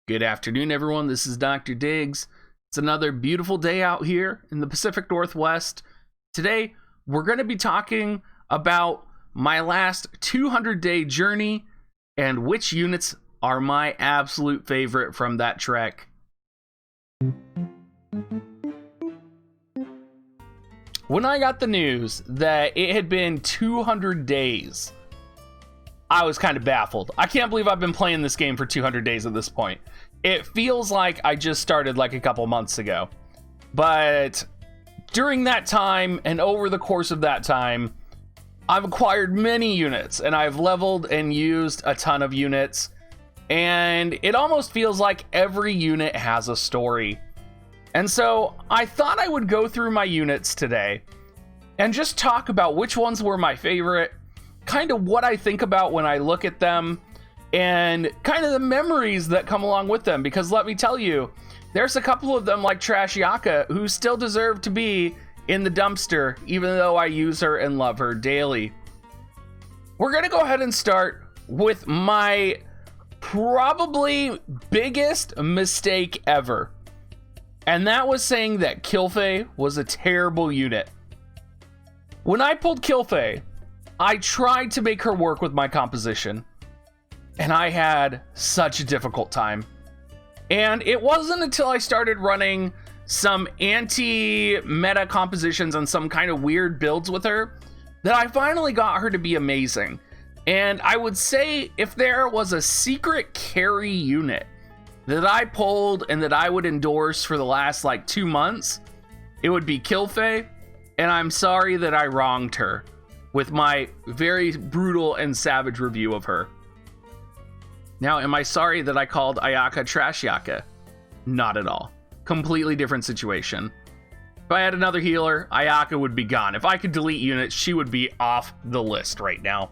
Good afternoon, everyone. This is Dr. Diggs. It's another beautiful day out here in the Pacific Northwest. Today, we're going to be talking about my last 200-day journey and which units are my absolute favorite from that trek. When I got the news that it had been 200 days, I was kind of baffled. I can't believe I've been playing this game for 200 days at this point. It feels like I just started like a couple months ago. But during that time and over the course of that time, I've acquired many units and I've leveled and used a ton of units. And it almost feels like every unit has a story. And so I thought I would go through my units today and just talk about which ones were my favorite, kind of what I think about when I look at them, and kind of the memories that come along with them. Because let me tell you, there's a couple of them like Trashiaka who still deserve to be in the dumpster, even though I use her and love her daily. We're gonna go ahead and start with my probably biggest mistake ever. And that was saying that Kilfei was a terrible unit. When I pulled Kilfei, I tried to make her work with my composition, and I had such a difficult time. And it wasn't until I started running some anti-meta compositions and some kind of weird builds with her that I finally got her to be amazing. And I would say if there was a secret carry unit that I pulled and that I would endorse for the last like 2 months, it would be Kilfei. And I'm sorry that I wronged her with my very brutal and savage review of her. Now, am I sorry that I called Ayaka Trashiaka? Not at all. Completely different situation. If I had another healer, Ayaka would be gone. If I could delete units, she would be off the list right now.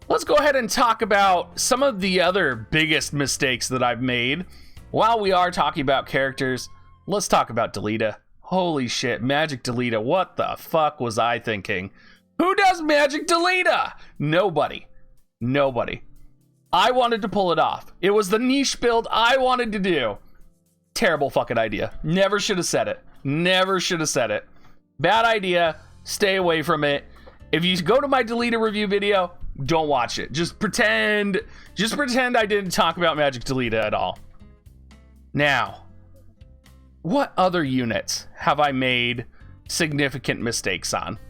Let's go ahead and talk about some of the other biggest mistakes that I've made. While we are talking about characters, let's talk about Delita. Holy shit, Magic Delita, what the fuck was I thinking? Who does Magic Delita? Nobody. I wanted to pull it off. It was the niche build I wanted to do. Terrible fucking idea. Never should have said it. Bad idea. Stay away from it. If you go to my Delita review video, don't watch it. Just pretend I didn't talk about Magic Delita at all. Now, what other units have I made significant mistakes on?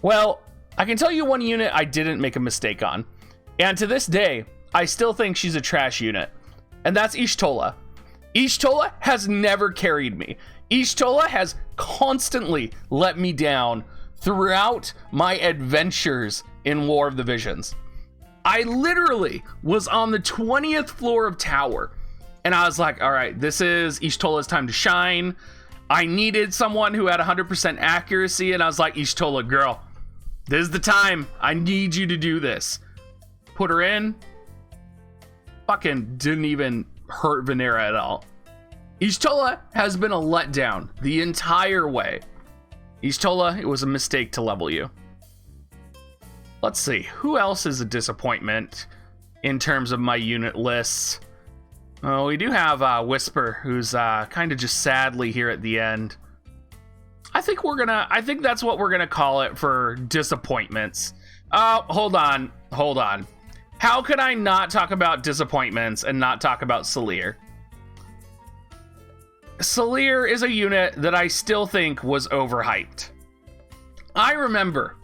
Well, I can tell you one unit I didn't make a mistake on. And to this day, I still think she's a trash unit. And that's Y'shtola. Y'shtola has never carried me. Y'shtola has constantly let me down throughout my adventures in War of the Visions. I literally was on the 20th floor of Tower. And I was like, all right, this is Y'shtola's time to shine. I needed someone who had 100% accuracy. And I was like, Y'shtola, girl, this is the time. I need you to do this. Put her in. Fucking didn't even hurt Venera at all. Y'shtola has been a letdown the entire way. Y'shtola, it was a mistake to level you. Let's see. Who else is a disappointment in terms of my unit lists? Oh, we do have Whisper, who's kind of just sadly here at the end. I think that's what we're gonna call it for disappointments. Hold on. How could I not talk about disappointments and not talk about Salir? Salir is a unit that I still think was overhyped. I remember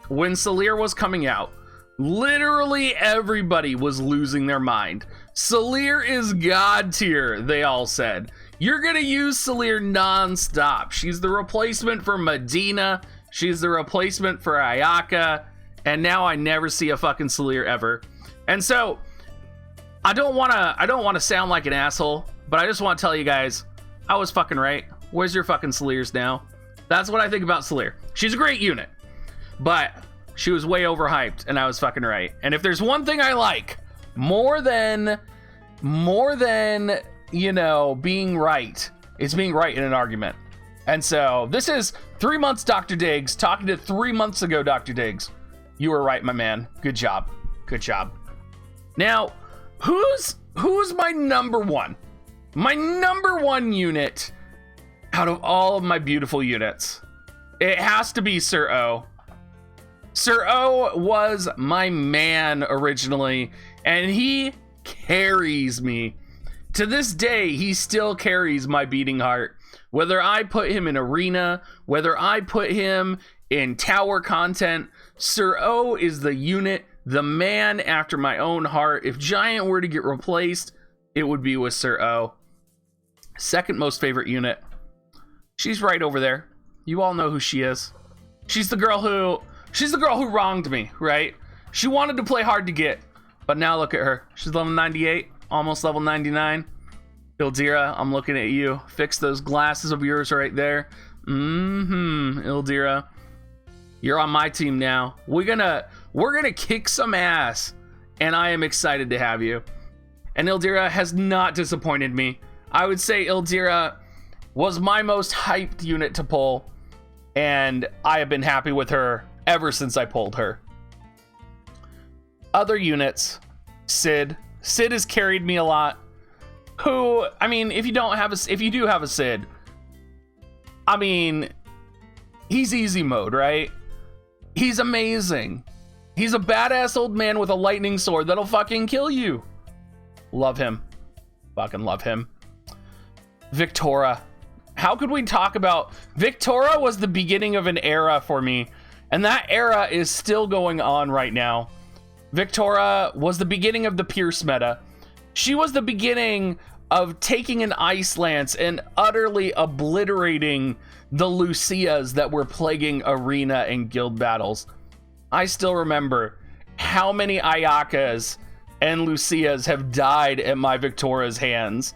when Salir was coming out, literally everybody was losing their mind. Salir is god tier, they all said. You're gonna use Salir non-stop. She's the replacement for Medina. She's the replacement for Ayaka. And now I never see a fucking Salir ever. And so, I don't wanna sound like an asshole, but I just want to tell you guys, I was fucking right. Where's your fucking Salirs now? That's what I think about Salir. She's a great unit, but she was way overhyped, and I was fucking right. And if there's one thing I like more than you know, being right, it's being right in an argument. And so this is 3 months Dr. Diggs talking to 3 months ago Dr. Diggs. You were right, my man. Good job. Now, whose who's my number one? My number one unit out of all of my beautiful units. It has to be Sir O. Sir O was my man originally, and he carries me. To this day, he still carries my beating heart. Whether I put him in arena, whether I put him in tower content, Sir O is the unit, the man after my own heart. If Giant were to get replaced, it would be with Sir O. Second most favorite unit. She's right over there. You all know who she is. She's the girl who wronged me, right? She wanted to play hard to get, but now look at her. She's level 98, almost level 99. Ildira, I'm looking at you. Fix those glasses of yours right there. Ildira. You're on my team now. We're gonna kick some ass, and I am excited to have you. And Ildira has not disappointed me. I would say Ildira was my most hyped unit to pull, and I have been happy with her ever since I pulled her. Other units, Sid. Sid has carried me a lot. Who, I mean, if you do have a Sid, I mean, he's easy mode, right? He's amazing. He's a badass old man with a lightning sword that'll fucking kill you. Love him. Fucking love him. Victora. How could we talk about... Victora was the beginning of an era for me, and that era is still going on right now. Victora was the beginning of the Pierce meta. She was the beginning of taking an Ice Lance and utterly obliterating the Lucias that were plaguing arena and guild battles. I still remember how many Ayakas and Lucias have died at my Victora's hands.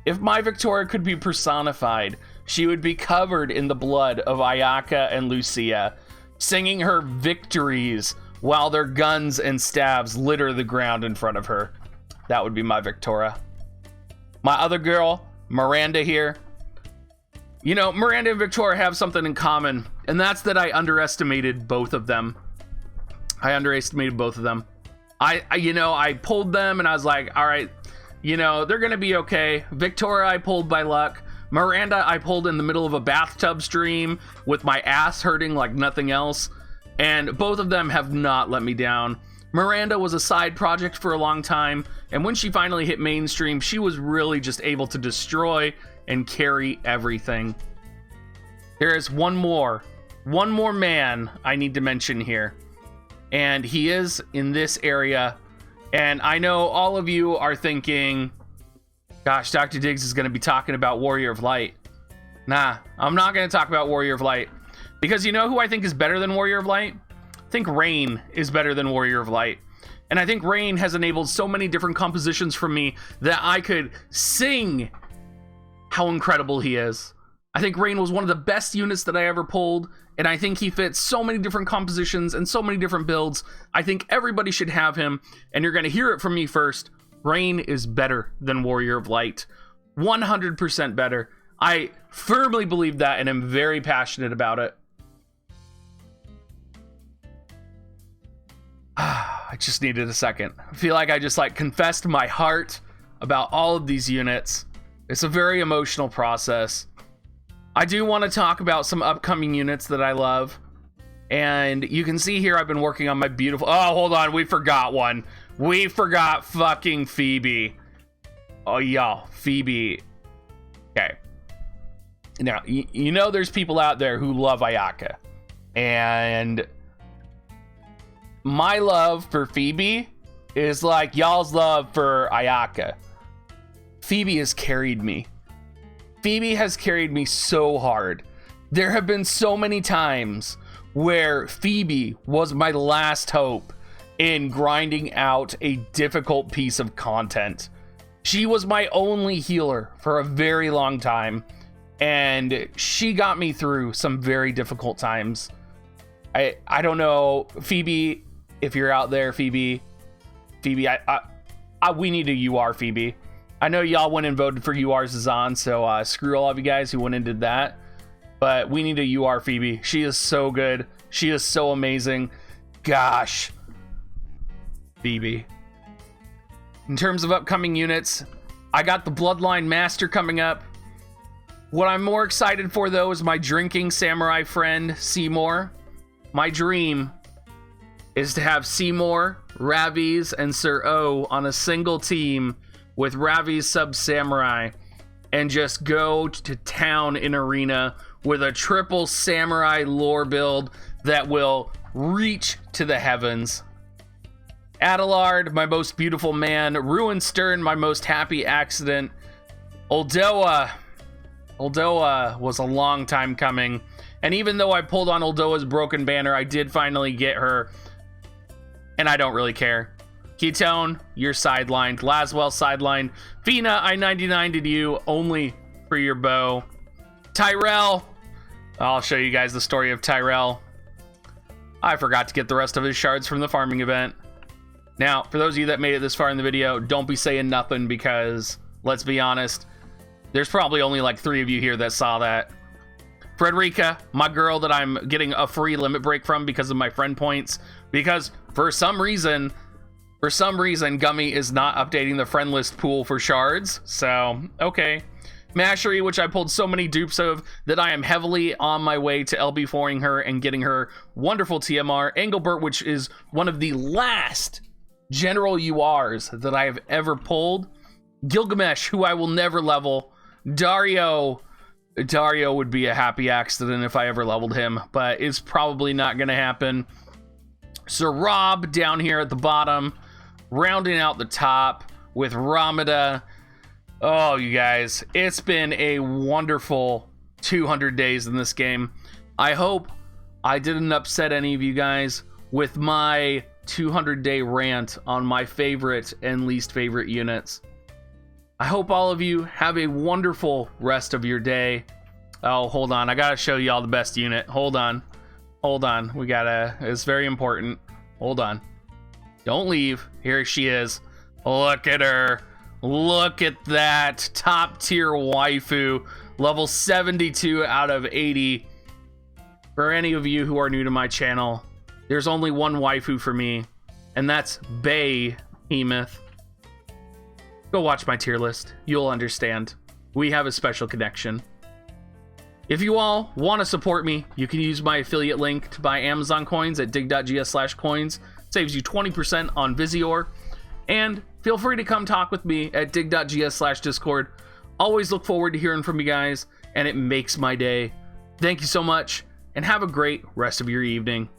If my Victoria could be personified, she would be covered in the blood of Ayaka and Lucia, singing her victories while their guns and stabs litter the ground in front of her. That would be my Victoria. My other girl, Miranda here. You know, Miranda and Victoria have something in common, and that's that I underestimated both of them. I pulled them and I was like, all right, you know, they're gonna be okay. Victoria I pulled by luck. Miranda I pulled in the middle of a bathtub stream with my ass hurting like nothing else. And both of them have not let me down. Miranda was a side project for a long time, and when she finally hit mainstream, she was really just able to destroy and carry everything. There is one more man I need to mention here, and he is in this area. And I know all of you are thinking, gosh, Dr. Diggs is going to be talking about Warrior of Light. Nah, I'm not going to talk about Warrior of Light, because you know who I think is better than Warrior of Light? I think Rain is better than Warrior of Light. And I think Rain has enabled so many different compositions for me that I could sing how incredible he is. I think Rain was one of the best units that I ever pulled, and I think he fits so many different compositions and so many different builds. I think everybody should have him, and you're going to hear it from me first. Rain is better than Warrior of Light. 100% better. I firmly believe that, and am very passionate about it. I just needed a second. I feel like I just confessed my heart about all of these units. It's a very emotional process. I do want to talk about some upcoming units that I love. And you can see here I've been working on my beautiful... Oh, hold on. We forgot one. We forgot fucking Phoebe. Oh, y'all. Phoebe. Okay. Now, you know there's people out there who love Ayaka. And my love for Phoebe is like y'all's love for Ayaka. Phoebe has carried me. Phoebe has carried me so hard. There have been so many times where Phoebe was my last hope in grinding out a difficult piece of content. She was my only healer for a very long time, and she got me through some very difficult times. I don't know, Phoebe, if you're out there, Phoebe, we need a UR, Phoebe. I know y'all went and voted for UR Zazan, so screw all of you guys who went and did that. But we need a UR Phoebe. She is so good. She is so amazing. Gosh. Phoebe. In terms of upcoming units, I got the Bloodline Master coming up. What I'm more excited for, though, is my drinking samurai friend, Seymour. My dream is to have Seymour, Ravi's, and Sir O on a single team with Ravi's sub-samurai and just go to town in Arena with a triple samurai lore build that will reach to the heavens. Adelard, my most beautiful man. Ruinstern, my most happy accident. Uldoa was a long time coming. And even though I pulled on Uldoa's broken banner, I did finally get her. And I don't really care. Ketone, you're sidelined. Laswell, sidelined. Fina, I 99'd you only for your bow. Tyrell, I'll show you guys the story of Tyrell. I forgot to get the rest of his shards from the farming event. Now, for those of you that made it this far in the video, don't be saying nothing because, let's be honest, there's probably only like 3 of you here that saw that. Frederica, my girl that I'm getting a free limit break from because of my friend points, because for some reason, Gummy is not updating the friend list pool for shards. So, okay. Mashery, which I pulled so many dupes of that I am heavily on my way to LB4ing her and getting her wonderful TMR. Engelbert, which is one of the last general URs that I have ever pulled. Gilgamesh, who I will never level. Dario would be a happy accident if I ever leveled him, but it's probably not going to happen. Sir Rob down here at the bottom, rounding out the top with Ramada. Oh, you guys, it's been a wonderful 200 days in this game. I hope I didn't upset any of you guys with my 200-day rant on my favorite and least favorite units. I hope all of you have a wonderful rest of your day. Oh, hold on. I gotta show you all the best unit. Hold on. It's very important. Hold on. Don't leave. Here she is. Look at her. Look at that top tier waifu. Level 72 out of 80. For any of you who are new to my channel, there's only one waifu for me, and that's Behemoth. Go watch my tier list. You'll understand. We have a special connection. If you all want to support me, you can use my affiliate link to buy Amazon coins at dig.gs/coins. Saves you 20% on Visior. And feel free to come talk with me at dig.gs/discord. Always look forward to hearing from you guys, and it makes my day. Thank you so much, and have a great rest of your evening.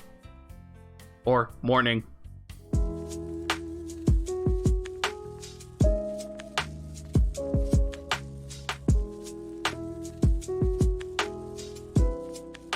Or morning.